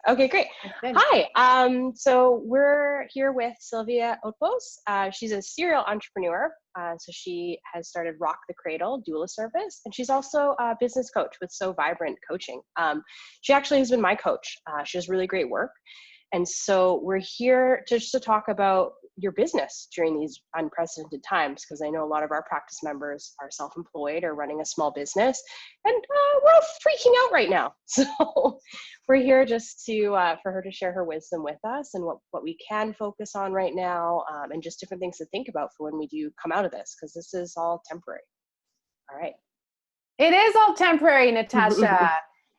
Okay, great. Good. Hi. So we're here with Sylvia of She's a serial entrepreneur. So she has started Rock the Cradle doula service, and she's also a business coach with SO Vibrant coaching. She actually has been my coach. She does really great work. And so we're here just to talk about your business during these unprecedented times, because I know a lot of our practice members are self-employed or running a small business, and we're all freaking out right now. So we're here just to for her to share her wisdom with us and what we can focus on right now, and just different things to think about for when we do come out of this, because this is all temporary. All right. It is all temporary, Natasha.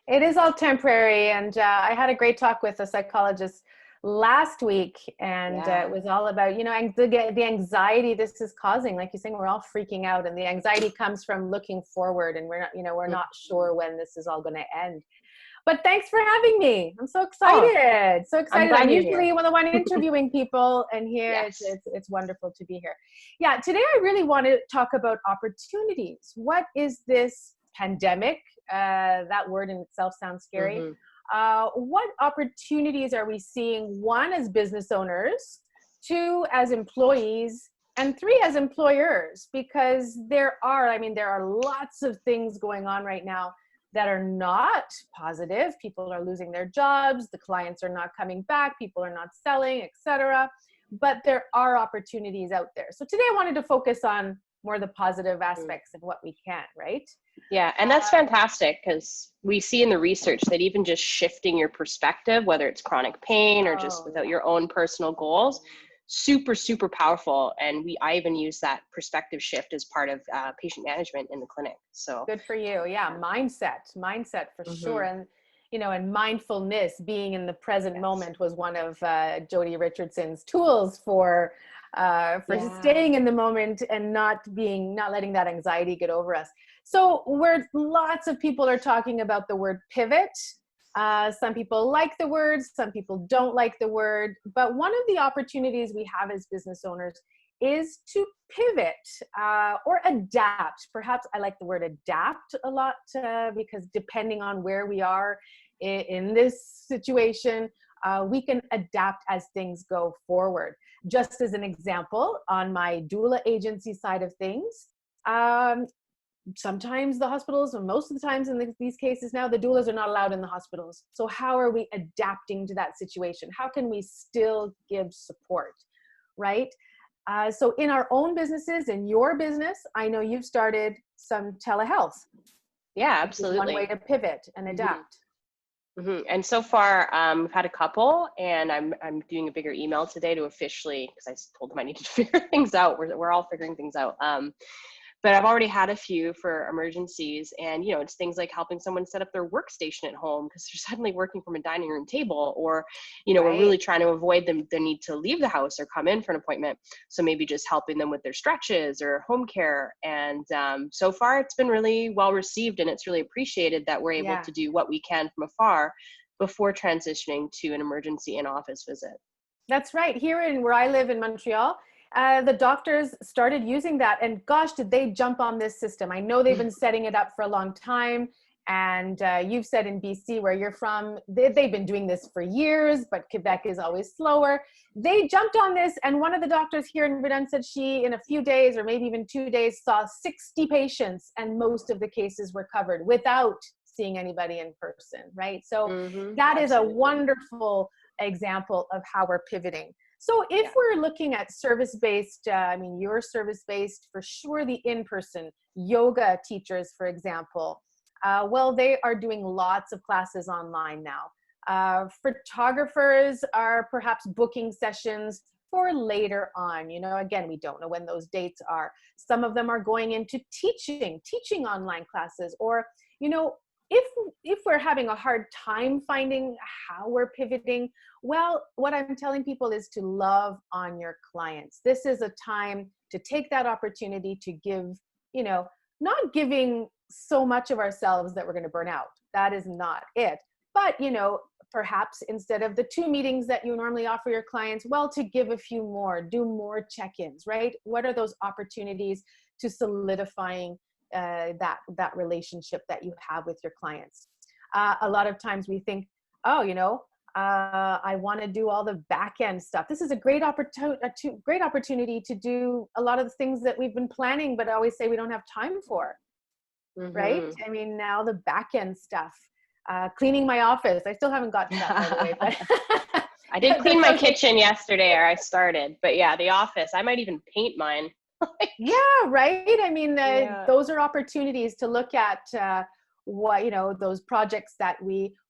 It is all temporary. And I had a great talk with a psychologist last week, and it was all about, the anxiety this is causing. Like you're saying, we're all freaking out, and the anxiety comes from looking forward, and we're not sure when this is all going to end. But thanks for having me. I'm so excited. I'm usually the one interviewing people, and here it's wonderful to be here. Yeah, today I really want to talk about opportunities. What is this pandemic? That word in itself sounds scary. What opportunities are we seeing? One, as business owners, two, as employees, and three, as employers, because there are lots of things going on right now that are not positive. People are losing their jobs, the clients are not coming back, people are not selling, etc. But there are opportunities out there. So today I wanted to focus on more the positive aspects and what we can, right? Yeah, and that's fantastic, because we see in the research that even just shifting your perspective, whether it's chronic pain or just without your own personal goals, super, super powerful. And I even use that perspective shift as part of patient management in the clinic. So good for you. Yeah, mindset for sure. And and mindfulness, being in the present moment, was one of Jody Richardson's tools for staying in the moment and not letting that anxiety get over us. So lots of people are talking about the word pivot. Some people like the word, some people don't like the word, but one of the opportunities we have as business owners is to pivot or adapt. Perhaps I like the word adapt a lot, because depending on where we are in this situation, we can adapt as things go forward. Just as an example, on my doula agency side of things, sometimes the hospitals, and most of the times in these cases now, the doulas are not allowed in the hospitals. So how are we adapting to that situation? How can we still give support, right? So in our own businesses, in your business, I know you've started some telehealth. Yeah, absolutely. One way to pivot and adapt. And so far, we've had a couple, and I'm doing a bigger email today to officially, because I told them I needed to figure things out. We're all figuring things out. But I've already had a few for emergencies, and it's things like helping someone set up their workstation at home because they're suddenly working from a dining room table, or we're really trying to avoid the need to leave the house or come in for an appointment. So maybe just helping them with their stretches or home care. And so far it's been really well received, and it's really appreciated that we're able to do what we can from afar before transitioning to an emergency in-office visit. That's right. Here where I live in Montreal, the doctors started using that, and gosh, did they jump on this system. I know they've been setting it up for a long time, and you've said in BC, where you're from, they've been doing this for years, but Quebec is always slower. They jumped on this, and one of the doctors here in Verdun said she, in a few days or maybe even 2 days, saw 60 patients, and most of the cases were covered without seeing anybody in person, right? So that is a wonderful example of how we're pivoting. So if we're looking at service-based, you're service-based for sure, the in-person yoga teachers, for example, they are doing lots of classes online now. Photographers are perhaps booking sessions for later on. Again, we don't know when those dates are. Some of them are going into teaching online classes, or, if we're having a hard time finding how we're pivoting, well, what I'm telling people is to love on your clients. This is a time to take that opportunity to give, not giving so much of ourselves that we're going to burn out. That is not it. But, perhaps instead of the 2 meetings that you normally offer your clients, to give a few more, do more check-ins, right? What are those opportunities to solidifying that relationship that you have with your clients? A lot of times we think, I want to do all the back end stuff. This is a great opportunity to do a lot of the things that we've been planning, but I always say we don't have time for, right? Mm-hmm. I mean, now the back end stuff, cleaning my office. I still haven't gotten to that, by the way, but I did clean my okay. kitchen yesterday, or I started, but yeah, the office, I might even paint mine. Yeah, right. I mean, Yeah. those are opportunities to look at what, those projects that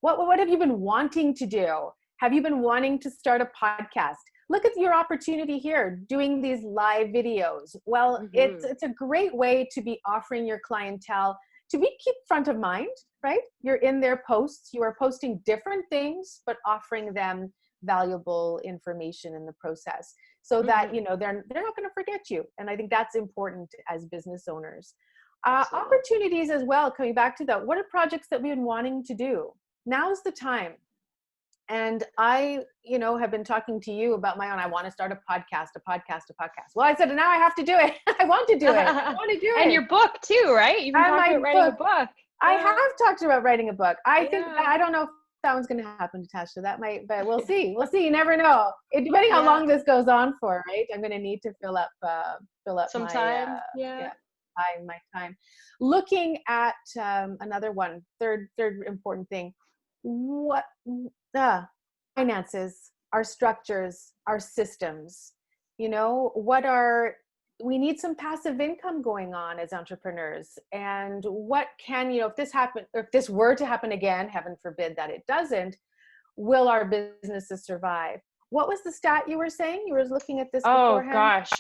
what have you been wanting to do? Have you been wanting to start a podcast? Look at your opportunity here, doing these live videos. Well, Mm-hmm. it's a great way to be offering your clientele to be keep front of mind, right? You're in their posts, you are posting different things, but offering them valuable information in the process, so that Mm-hmm. they're not going to forget you. And I think that's important as business owners. Absolutely. Opportunities as well, coming back to that, what are projects that we've been wanting to do? Now's the time. And I have been talking to you about my own, I want to start a podcast. Well, I said, now I have to do it. I want to do it. I want to do And it. your book too, right? You've been And talking my about writing a book, book. I Yeah. have talked about writing a book. I think Yeah. I don't know if that one's going to happen, Natasha. That might, but we'll see. We'll see. You never know. Depending how Yeah. long this goes on for, right? I'm going to need to fill up my Sometime. Yeah. my time. Looking at another one, third important thing. What finances, our structures, our systems. We need some passive income going on as entrepreneurs. And what can, if this were to happen again, heaven forbid that it doesn't, will our businesses survive? What was the stat you were saying? You were looking at this Oh beforehand? gosh.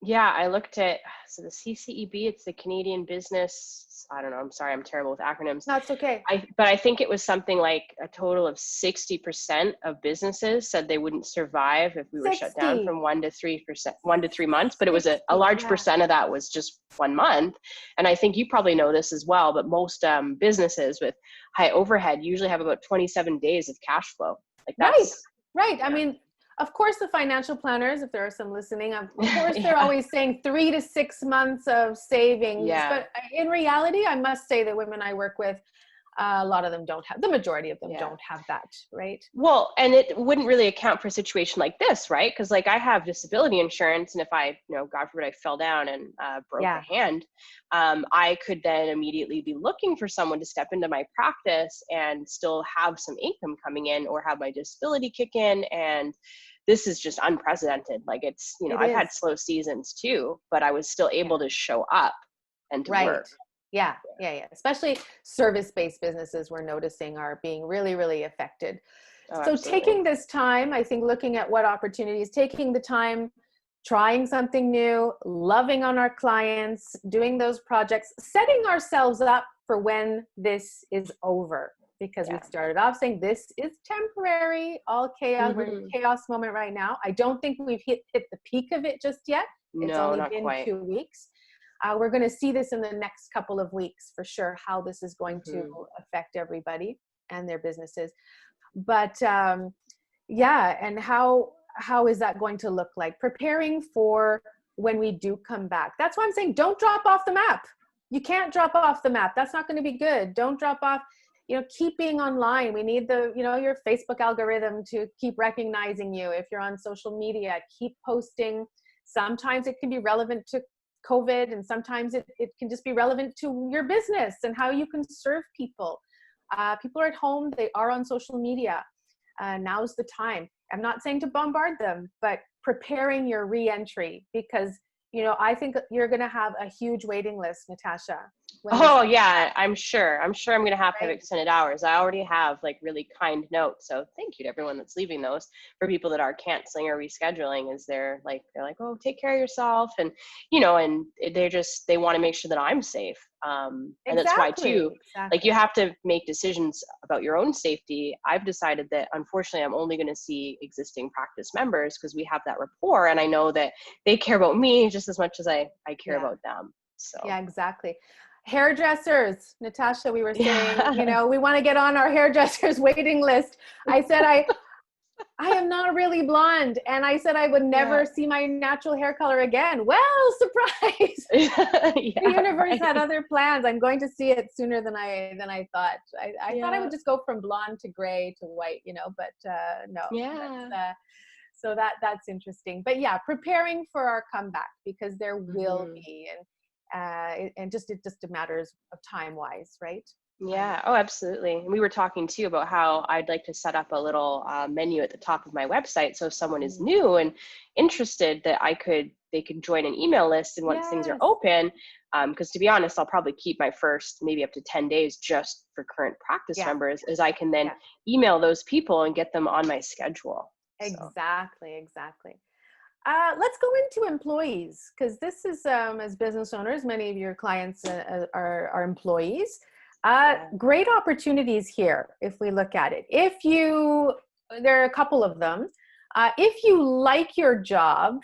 Yeah, I looked at, so the CCEB, it's the Canadian Business, I don't know, I'm sorry, I'm terrible with acronyms. That's okay. But I think it was something like a total of 60% of businesses said they wouldn't survive if we were shut down 60. from 1 to 3 months. But it was a large percent of that was just 1 month. And I think you probably know this as well, but most businesses with high overhead usually have about 27 days of cash flow. Like that's Right. yeah. I mean, of course, the financial planners, if there are some listening, of course, they're Yeah. always saying 3 to 6 months of savings. Yeah. But in reality, I must say that women I work with, a lot of them don't have, the majority of them don't have that, right? Well, and it wouldn't really account for a situation like this, right? Because like I have disability insurance, and if I, God forbid, I fell down and broke a hand, I could then immediately be looking for someone to step into my practice and still have some income coming in, or have my disability kick in. And this is just unprecedented. Like it's, I've had slow seasons too, but I was still able to show up and to work. Yeah. Especially service-based businesses, we're noticing, are being really, really affected. Oh, so absolutely. taking this time, I think, looking at what opportunities, taking the time, trying something new, loving on our clients, doing those projects, setting ourselves up for when this is over. Because we started off saying this is temporary, all chaos. We're in a chaos moment right now. I don't think we've hit the peak of it just yet. It's only been quite 2 weeks. We're going to see this in the next couple of weeks for sure, how this is going to affect everybody and their businesses. But and how is that going to look like? Preparing for when we do come back. That's why I'm saying don't drop off the map. You can't drop off the map. That's not going to be good. Don't drop off. Keep being online. We need your Facebook algorithm to keep recognizing you. If you're on social media, keep posting. Sometimes it can be relevant to COVID, and sometimes it can just be relevant to your business and how you can serve people. People are at home, they are on social media. Now's the time. I'm not saying to bombard them, but preparing your re-entry, because I think you're going to have a huge waiting list, Natasha. Oh yeah, I'm sure I'm going to have extended hours. I already have like really kind notes. So thank you to everyone that's leaving those. For people that are canceling or rescheduling, is they're like, oh, take care of yourself. And, and they want to make sure that I'm safe. And that's why too, like you have to make decisions about your own safety. I've decided that unfortunately I'm only going to see existing practice members, because we have that rapport. And I know that they care about me just as much as I care about them. So yeah, exactly. Hairdressers, Natasha, we were saying, we want to get on our hairdressers waiting list. I said, I am not really blonde. And I said I would Yeah. never see my natural hair color again. Well, surprise. The Yeah, universe had right. other plans. I'm going to see it sooner than I thought. I thought I Yeah. would just go from blonde to gray to white, but no, Yeah. so that's interesting. But yeah, preparing for our comeback, because there will Mhm. be, and it just matters of time wise, right? Yeah. Oh, absolutely. And we were talking too about how I'd like to set up a little menu at the top of my website. So if someone is Mm. new and interested, that they could join an email list. And once things are Yes. open, because to be honest, I'll probably keep my first maybe up to 10 days just for current practice Yeah. members, as I can then Yeah. email those people and get them on my schedule. So, Exactly. Exactly. Let's go into employees, because this is, as business owners, many of your clients are employees. yeah. Great opportunities here if we look at it. There are a couple of them. If you like your job,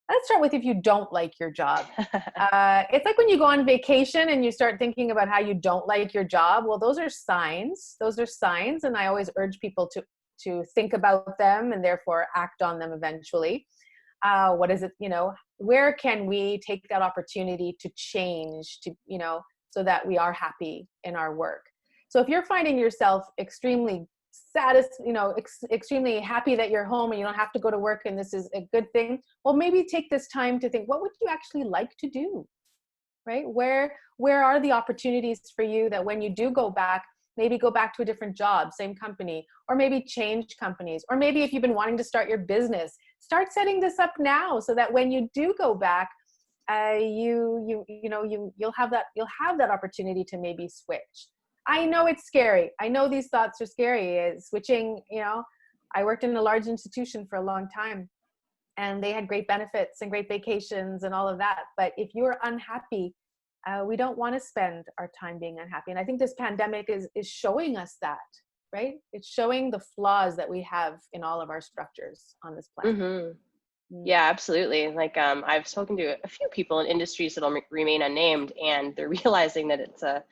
let's start with if you don't like your job. It's like when you go on vacation and you start thinking about how you don't like your job. Well, those are signs. Those are signs, and I always urge people to think about them and therefore act on them eventually. What is it, where can we take that opportunity to change, so that we are happy in our work? So if you're finding yourself extremely extremely happy that you're home and you don't have to go to work and this is a good thing, well, maybe take this time to think, what would you actually like to do? Right? Where are the opportunities for you that when you do go back, maybe go back to a different job, same company, or maybe change companies, or maybe if you've been wanting to start your business, start setting this up now so that when you do go back, you'll have that opportunity to maybe switch. I know it's scary. I know these thoughts are scary. Switching, I worked in a large institution for a long time, and they had great benefits and great vacations and all of that. But if you're unhappy, we don't want to spend our time being unhappy. And I think this pandemic is showing us that, right? It's showing the flaws that we have in all of our structures on this planet. Hmm. Mm. Yeah, absolutely. Like, I've spoken to a few people in industries that'll remain unnamed, and they're realizing that it's a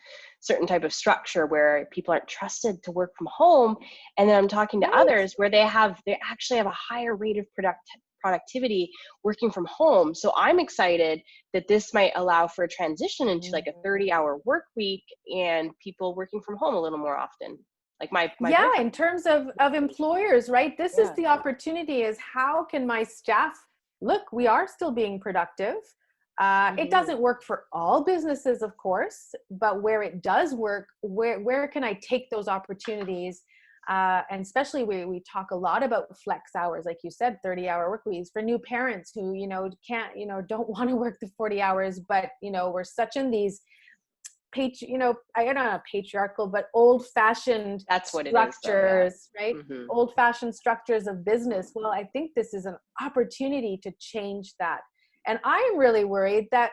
certain type of structure where people aren't trusted to work from home. And then I'm talking to Right? others where they actually have a higher rate of productivity working from home. So I'm excited that this might allow for a transition into like a Mhm. 30-hour work week and people working from home a little more often. Like my Yeah, boyfriend. in terms of employers, right? This is Yeah. the opportunity, is how can my staff look, we are still being productive. It Hmm. doesn't work for all businesses, of course, but where it does work, where can I take those opportunities? And especially we talk a lot about flex hours, like you said, 30-hour work weeks for new parents who, can't, don't want to work the 40 hours, but, we're such in these I don't know, patriarchal, but old-fashioned That's what it is, though. Yeah. structures, right? Hmm. Old-fashioned structures of business. Well, I think this is an opportunity to change that. And I am really worried that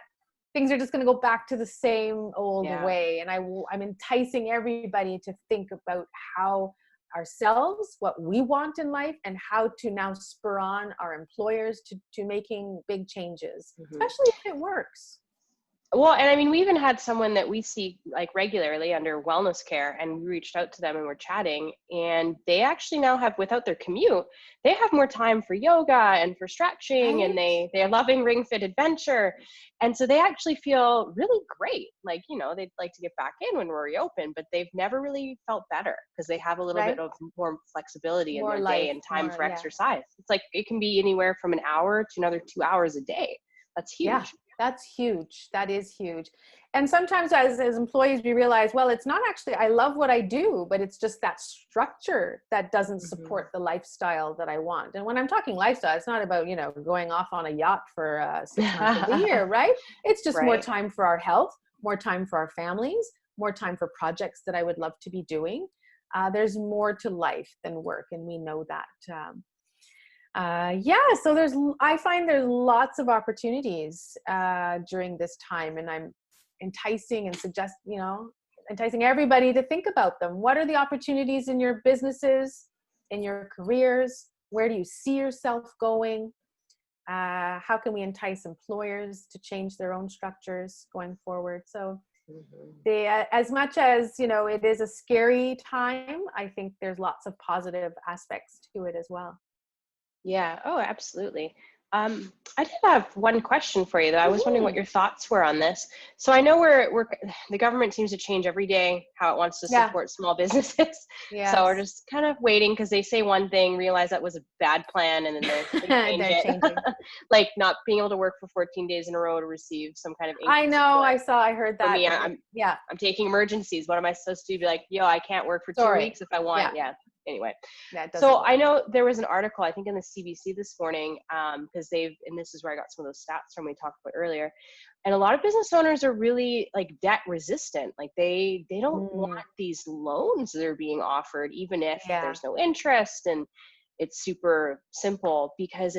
things are just going to go back to the same old Yeah. way. And I'm enticing everybody to think about how ourselves, what we want in life, and how to now spur on our employers to making big changes, Hmm. especially if it works. Well, and I mean, we even had someone that we see like regularly under wellness care, and we reached out to them and we're chatting, and they actually now have, without their commute, they have more time for yoga and for stretching, and Right? they're loving Ring Fit Adventure, and so they actually feel really great. Like, they'd like to get back in when we're reopen, but they've never really felt better because they have a little bit Right? of more flexibility in More their day life, and time more, for yeah. exercise. It's like it can be anywhere from an hour to another 2 hours a day. That's Yeah, huge. that's huge. That is huge. And sometimes as employees, we realize, well, it's not actually, I love what I do, but it's just that structure that doesn't Hmm. support the lifestyle that I want. And when I'm talking lifestyle, it's not about, going off on a yacht for 6 months of the year, right? It's just more Right. time for our health, more time for our families, more time for projects that I would love to be doing. There's more to life than work, and we know that. Yeah, so I find there's lots of opportunities during this time, and I'm enticing everybody to think about them. What are the opportunities in your businesses, in your careers? Where do you see yourself going? How can we entice employers to change their own structures going forward? So As much as, it is a scary time, I think there's lots of positive aspects to it as well. Yeah. Oh, absolutely. I did have one question for you, though. I was wondering what your thoughts were on this. So I know the government seems to change every day how it wants to Yeah. support small businesses. Yes. So we're just kind of waiting because they say one thing, realize that was a bad plan, and then they change it. Changing. Like not being able to work for 14 days in a row to receive some kind of income I know. support. I heard that. For me, I'm taking emergencies. What am I supposed to do? Be like, yo, I can't work for 2 weeks if I want. Yeah. Anyway, so I know there was an article, I think in the CBC this morning, because and this is where I got some of those stats from we talked about earlier, and a lot of business owners are really like debt resistant. Like they don't want these loans that are being offered, even if there's no interest and it's super simple, because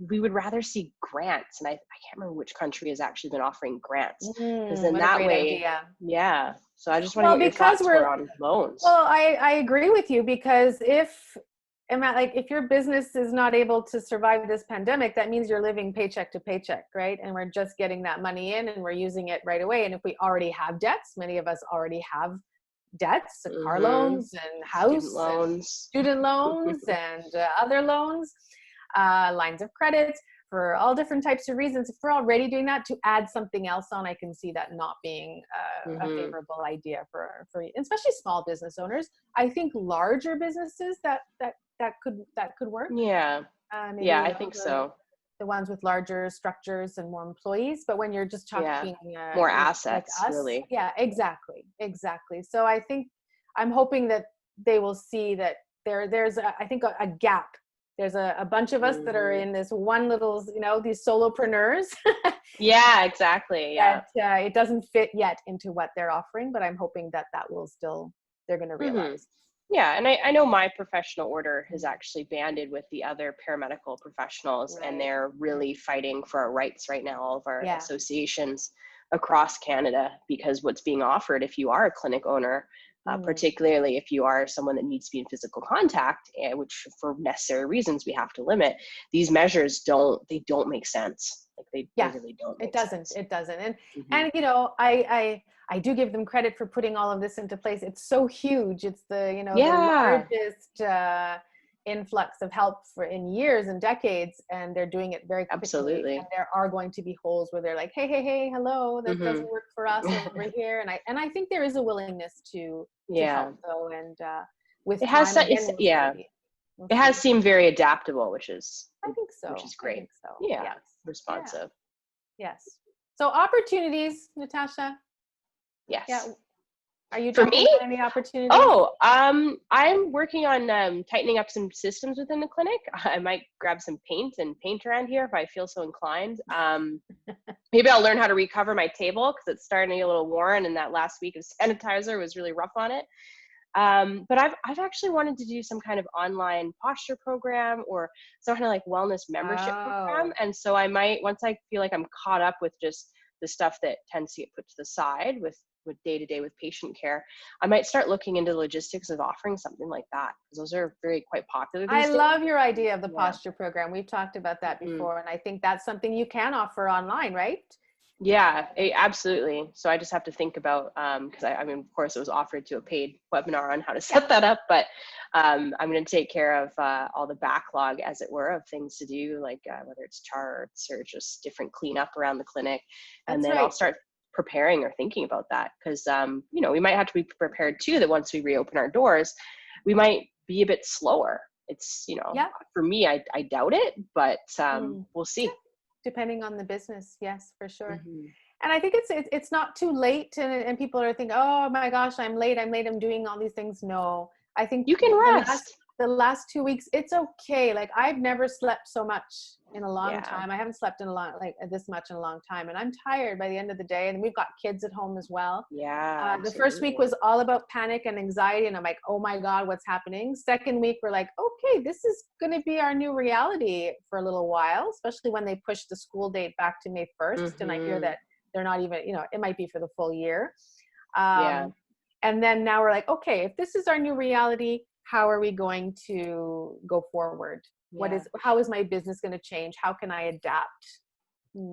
we would rather see grants. And I can't remember which country has actually been offering grants, because then that way, yeah. So I just want to get your thoughts were on loans. Well, I agree with you, because if your business is not able to survive this pandemic, that means you're living paycheck to paycheck, right? And we're just getting that money in and we're using it right away. And if we already have debts, many of us already have debts, car loans and house loans, student loans and other loans, lines of credit, for all different types of reasons. If we're already doing that, to add something else on, I can see that not being a favorable idea for especially small business owners. I think larger businesses that could work. Yeah. I think so. The ones with larger structures and more employees, but when you're just talking more assets, like us, really. Yeah, exactly. So I think I'm hoping that they will see that there's I think a gap. There's a bunch of us that are in this one little, these solopreneurs. Yeah, exactly. Yeah. That, it doesn't fit yet into what they're offering, but I'm hoping that will still, they're going to realize. Yeah, and I know my professional order has actually banded with the other paramedical professionals, and they're really fighting for our rights right now, all of our associations across Canada, because what's being offered if you are a clinic owner, particularly if you are someone that needs to be in physical contact, which for necessary reasons we have to limit, these measures don't make sense. Like they really don't. It doesn't. And I do give them credit for putting all of this into place. It's so huge. It's the largest influx of help in years and decades, and they're doing it very quickly. Absolutely. And there are going to be holes where they're like, hey, hello, that doesn't work for us over here. And I think there is a willingness to help, though. And with it has it has seemed very adaptable, which is great. I think so. Yes. Responsive. Yes. So opportunities, Natasha. Yes. Yeah. Are you for me any opportunities? I'm working on tightening up some systems within the clinic. I might grab some paint and paint around here if I feel so inclined. Maybe I'll learn how to recover my table, because it's starting to get a little worn, and that last week of sanitizer was really rough on it. But I've actually wanted to do some kind of online posture program, or some kind of like wellness membership program. And so I might, once I feel like I'm caught up with just the stuff that tends to get put to the side with day-to-day with patient care, I might start looking into the logistics of offering something like that, because those are quite popular these days. Love your idea of the posture program. We've talked about that before, and I think that's something you can offer online, right? Yeah, absolutely. So I just have to think about, because I mean, of course, it was offered to a paid webinar on how to set that up, but I'm going to take care of all the backlog, as it were, of things to do, like whether it's charts or just different cleanup around the clinic. And then I'll start preparing or thinking about that, because we might have to be prepared too, that once we reopen our doors, we might be a bit slower. It's for me, I doubt it, but we'll see. Depending on the business, yes, for sure. And I think it's not too late, and people are thinking, oh my gosh, I'm late, I'm doing all these things. No, I think you can rest. The last 2 weeks, it's okay. Like, I've never slept so much in a long time. I haven't slept this much in a long time, and I'm tired by the end of the day. And we've got kids at home as well. Yeah. The first week was all about panic and anxiety, and I'm like, oh my God, what's happening? Second week, we're like, okay, this is going to be our new reality for a little while, especially when they push the school date back to May 1st. And I hear that they're not even, it might be for the full year. And then now we're like, okay, if this is our new reality, how are we going to go forward? How is my business going to change? How can I adapt?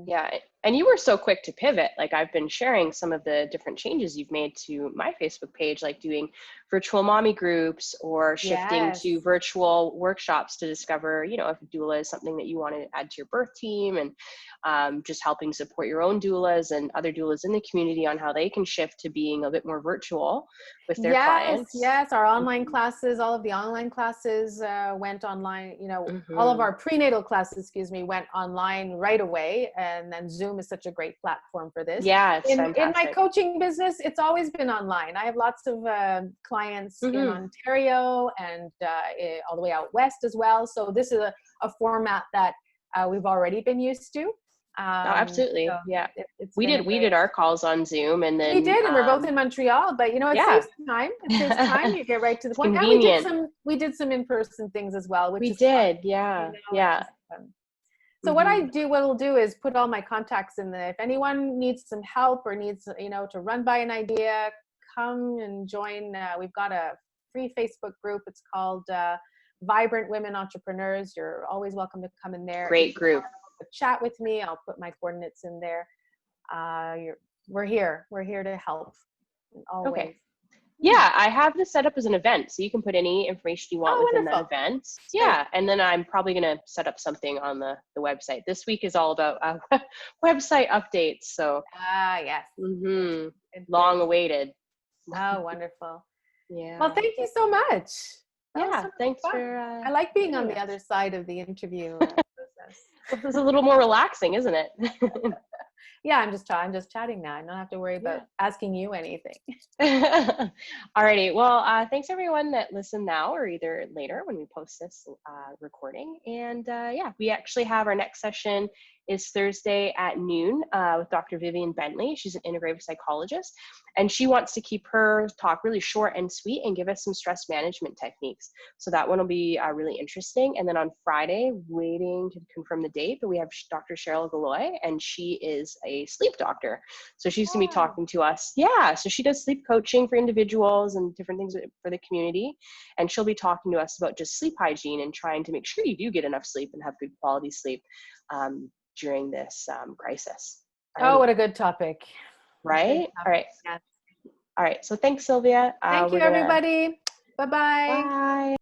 Yeah. And you were so quick to pivot. Like I've been sharing some of the different changes you've made to my Facebook page, like doing virtual mommy groups or shifting Yes. to virtual workshops to discover, you know, if a doula is something that you want to add to your birth team, and just helping support your own doulas and other doulas in the community on how they can shift to being a bit more virtual with their Yes, clients. yes. Our online classes, all of the online classes went online. You know, all of Mm-hmm. our prenatal classes, excuse me, went online right away. And then Zoom is such a great platform for this. Yeah, it's In my fantastic. coaching business, it's always been online. I have lots of clients in Mm-hmm. Ontario and all the way out west as well. So this is a format that we've already been used to. Oh, absolutely. So Yeah. it's We been a did great. our calls on Zoom, and We then did, and we're both in Montreal, but you know, it yeah. saves time. It saves time. You get right to the It's point. And convenient. we did some in-person things as well, which We is fun. did. You Yeah. know, it's Yeah. just fun. So Hmm. what we'll do is put all my contacts in there. If anyone needs some help or needs, you know, to run by an idea, come and join. We've got a free Facebook group. It's called Vibrant Women Entrepreneurs. You're always welcome to come in there. You Great can group. chat with me. I'll put my coordinates in there. We're here. We're here to help in all Okay. ways. Yeah, I have this set up as an event, so you can put any information you want Oh, within that wonderful. event. Great. Yeah, and then I'm probably going to set up something on the website. This week is all about website updates, so Ah, yes. Good. long awaited. Oh, wonderful. Well, Yeah. thank you so much. That was Yeah, so thanks much fun. for I like being on joining the us. other side of the interview process. This is a little more relaxing, isn't it? Yeah, I'm just chatting now. I don't have to worry about Yeah. asking you anything. Alrighty. Well, thanks everyone that listened now or either later when we post this recording. And yeah, we actually have our next session is Thursday at noon with Dr. Vivian Bentley. She's an integrative psychologist, and she wants to keep her talk really short and sweet and give us some stress management techniques. So that one will be really interesting. And then on Friday, waiting to confirm the date, but we have Dr. Cheryl Galloy, and she is a sleep doctor. So she's going to be Oh, talking to us. Yeah. So she does sleep coaching for individuals and different things for the community. And she'll be talking to us about just sleep hygiene and trying to make sure you do get enough sleep and have good quality sleep during this crisis. oh, Alrighty. what a good topic. Good Right? All topic. right. Yes. All right. So thanks, Sylvia. Thank you, We're going to everybody. Bye-bye. bye.